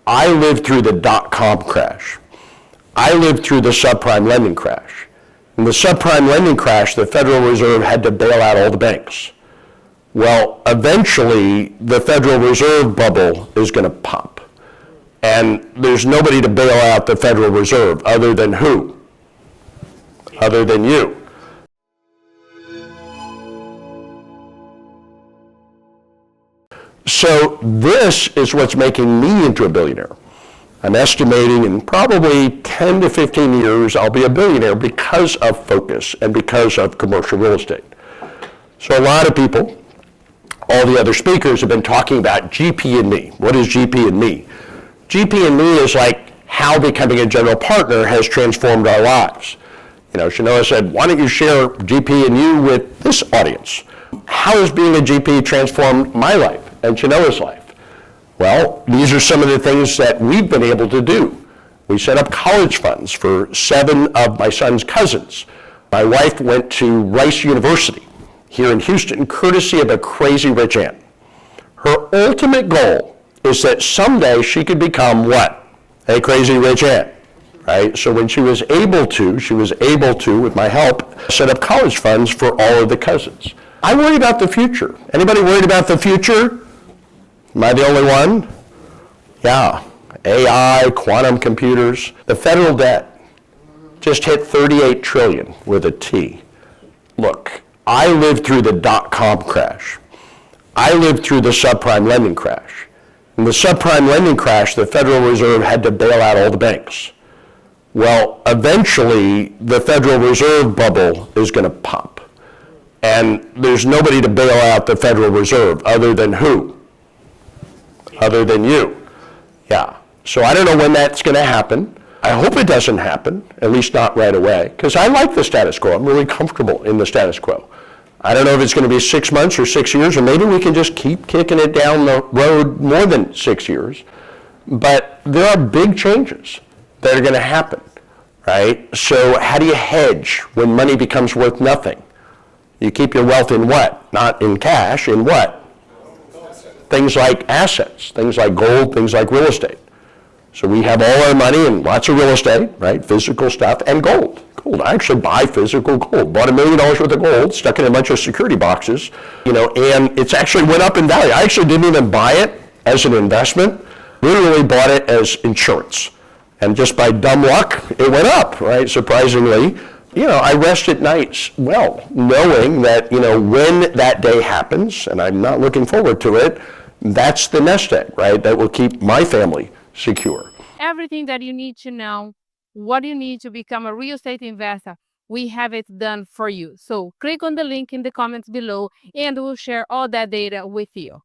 I lived through the dot-com crash. I lived through the subprime lending crash. In the subprime lending crash, the Federal Reserve had to bail out all the banks. Well, eventually, the Federal Reserve bubble is going to pop. And there's nobody to bail out the Federal Reserve other than who? Other than you. So this is what's making me into a billionaire. I'm estimating in probably 10 to 15 years, I'll be a billionaire because of focus and because of commercial real estate. So a lot of people, all the other speakers have been talking about GP and me. What is GP and me? GP and me is like how becoming a general partner has transformed our lives. You know, Shanoa said, why don't you share GP and you with this audience? How has being a GP transformed my life and Shanoa's life? Well, these are some of the things that we've been able to do. We set up college funds for 7 of my son's cousins. My wife went to Rice University here in Houston, courtesy of a crazy rich aunt. Her ultimate goal is that someday she could become what? A crazy rich aunt, right? So when she was able to, with my help, set up college funds for all of the cousins. I worry about the future. Anybody worried about the future? Am I the only one? Yeah. AI, quantum computers. The federal debt just hit 38 trillion with a T. Look, I lived through the dot-com crash. I lived through the subprime lending crash. In the subprime lending crash, the Federal Reserve had to bail out all the banks. Well, eventually, the Federal Reserve bubble is going to pop. And there's nobody to bail out the Federal Reserve other than who? Other than you. Yeah. So I don't know when that's going to happen. I hope it doesn't happen, at least not right away, because I like the status quo. I'm really comfortable in the status quo. I don't know if it's going to be 6 months or 6 years, or maybe we can just keep kicking it down the road more than 6 years. But there are big changes that are going to happen, right? So how do you hedge when money becomes worth nothing? You keep your wealth in what? Not in cash, in what? Things like assets, things like gold, things like real estate. So we have all our money in lots of real estate, right? Physical stuff, and gold. Gold. I actually buy physical gold. Bought $1 million worth of gold, stuck it in a bunch of security boxes, and it's actually went up in value. I actually didn't even buy it as an investment. Literally bought it as insurance. And just by dumb luck, it went up, right? Surprisingly. I rest at nights well, knowing that, when that day happens, and I'm not looking forward to it, that's the nest egg, right? That will keep my family secure. Everything that you need to know, what you need to become a real estate investor, we have it done for you. So click on the link in the comments below and we'll share all that data with you.